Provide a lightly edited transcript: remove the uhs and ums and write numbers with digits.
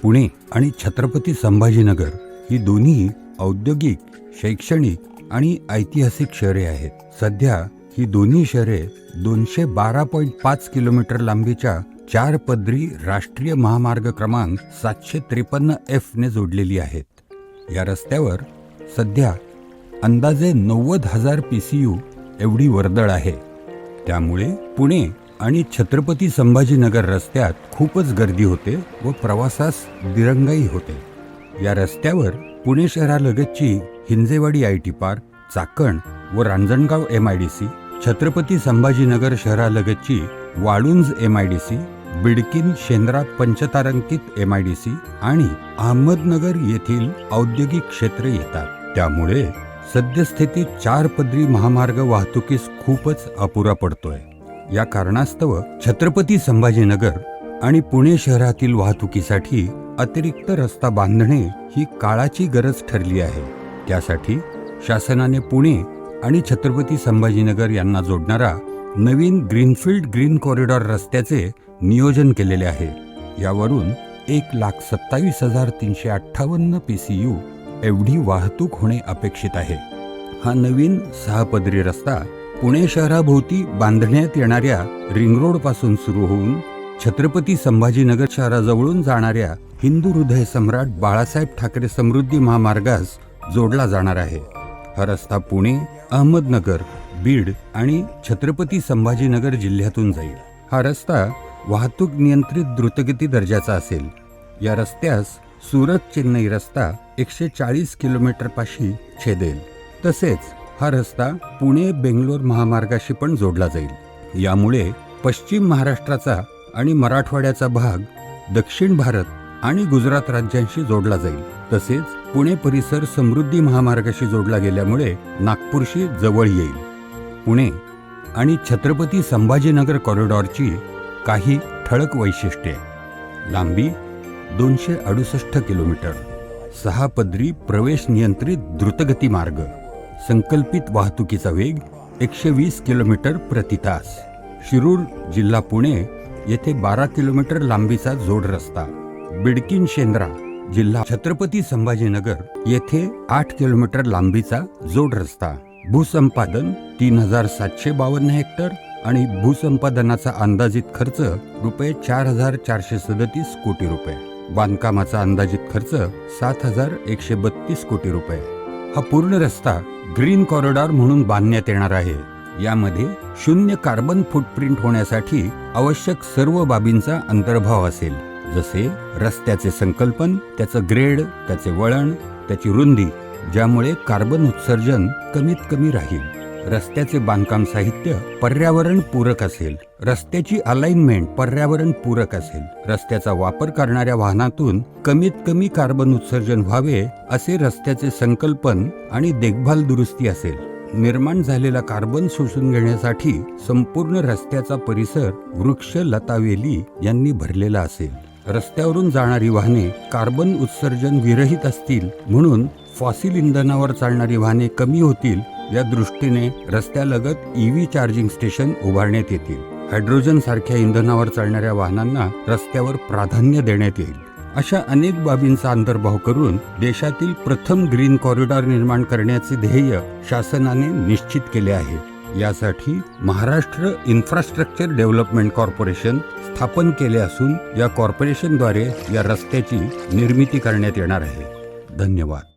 पुणे आणि छत्रपती संभाजीनगर ही दोन्ही औद्योगिक, शैक्षणिक आणि ऐतिहासिक शहरे आहेत. सध्या ही दोन्ही शहरे 212.5 किलोमीटर लांबीच्या 4 पदरी राष्ट्रीय महामार्ग क्रमांक 753F ने जोडलेली आहेत. या रस्त्यावर सध्या अंदाजे 90,000 PCU एवढी वर्दळ आहे. त्यामुळे पुणे आणि छत्रपती संभाजीनगर रस्त्यात खूपच गर्दी होते व प्रवासास दिरंगाई होते. या रस्त्यावर पुणे शहरालगतची हिंजेवाडी IT पार्क, चाकण व रांजणगाव MIDC, छत्रपती संभाजीनगर शहरालगतची वाळुंज MIDC, बिडकीन शेंद्रा पंचतारांकित MIDC आणि अहमदनगर येथील औद्योगिक क्षेत्र येतात. त्यामुळे सद्यस्थितीत 4 पदरी महामार्ग वाहतुकीस खूपच अपुरा पडतोय. या कारणास्तव छत्रपती संभाजीनगर आणि पुणे शहरातील वाहतुकीसाठी अतिरिक्त रस्ता बांधणे ही काळाची गरज ठरली आहे. त्यासाठी शासनाने पुणे आणि छत्रपती संभाजीनगर यांना जोडणारा नवीन ग्रीनफील्ड ग्रीन कॉरिडॉर रस्त्याचे नियोजन केलेले आहे. यावरून 1,27,358 PCU एवढी वाहतूक होणे अपेक्षित आहे. हा नवीन 6 पदरी रस्ता पुणे शहराभोवती बांधण्यात येणाऱ्या रिंग रोड पासून सुरू होऊन छत्रपती संभाजीनगर शहराजवळून जाणाऱ्या हिंदू हृदय सम्राट बाळासाहेब ठाकरे समृद्धी महामार्गास जोडला जाणार आहे. हा रस्ता पुणे, अहमदनगर, बीड आणि छत्रपती संभाजीनगर जिल्ह्यातून जाईल. हा रस्ता वाहतूक नियंत्रित द्रुतगती दर्जाचा असेल. या रस्त्यास सुरत चेन्नई रस्ता 140 किलोमीटर पाशी छेदेल. तसेच हा रस्ता पुणे बेंगलोर महामार्गाशी पण जोडला जाईल. यामुळे पश्चिम महाराष्ट्राचा आणि मराठवाड्याचा भाग दक्षिण भारत आणि गुजरात राज्यांशी जोडला जाईल. तसेच पुणे परिसर समृद्धी महामार्गाशी जोडला गेल्यामुळे नागपूरशी जवळ येईल. पुणे आणि छत्रपती संभाजीनगर कॉरिडॉरची काही ठळक वैशिष्ट्ये: लांबी 268 किलोमीटर, 6 पदरी प्रवेश नियंत्रित द्रुतगती मार्ग, संकल्पित वाहतुकीचा वेग 120 किलोमीटर प्रति तास. शिरूर जिल्हा पुणे येथे 12 किलोमीटर लांबीचा जोड रस्ता. बिडकीन शेंद्रा जिल्हा छत्रपती संभाजीनगर येथे 8 किलोमीटर लांबीचा जोड रस्ता. भूसंपादन 3,752 हेक्टर आणि भूसंपादनाचा अंदाजित खर्च रुपये 4,437 कोटी रुपये. बांधकामाचा अंदाजित खर्च 7,132 कोटी रुपये. हा पूर्ण रस्ता ग्रीन कॉरिडॉर म्हणून बांधण्यात येणार आहे. यामध्ये 0 कार्बन फूटप्रिंट होण्यासाठी आवश्यक सर्व बाबींचा अंतर्भाव असेल, जसे रस्त्याचे संकल्पन, त्याचं ग्रेड, त्याचे वळण, त्याची रुंदी, ज्यामुळे कार्बन उत्सर्जन कमीत कमी राहील. रस्त्याचे बांधकाम साहित्य पर्यावरण पूरक असेल. रस्त्याची अलाइनमेंट पर्यावरण पूरक असेल. रस्त्याचा वापर करणाऱ्या वाहनातून कमीत कमी कार्बन उत्सर्जन व्हावे असे रस्त्याचे संकल्पन आणि देखभाल दुरुस्ती असेल. निर्माण झालेला कार्बन शोषून घेण्यासाठी संपूर्ण रस्त्याचा परिसर वृक्ष, लतावेली यांनी भरलेला असेल. रस्त्यावरून जाणारी वाहने कार्बन उत्सर्जन विरहित असतील म्हणून फॉसिल इंधनावर चालणारी वाहने कमी होतील. या दृष्टीने रस्त्यालगत EV चार्जिंग स्टेशन उभारण्यात येतील. हायड्रोजन सारख्या इंधनावर चालणाऱ्या वाहनांना रस्त्यावर प्राधान्य देण्यात येईल. अशा अनेक बाबींचा अंतर्भाव करून देशातील प्रथम ग्रीन कॉरिडॉर निर्माण करण्याचे ध्येय शासनाने निश्चित केले आहे. यासाठी महाराष्ट्र इन्फ्रास्ट्रक्चर डेव्हलपमेंट कॉर्पोरेशन स्थापन केले असून या कॉर्पोरेशनद्वारे या रस्त्याची निर्मिती करण्यात येणार आहे. धन्यवाद.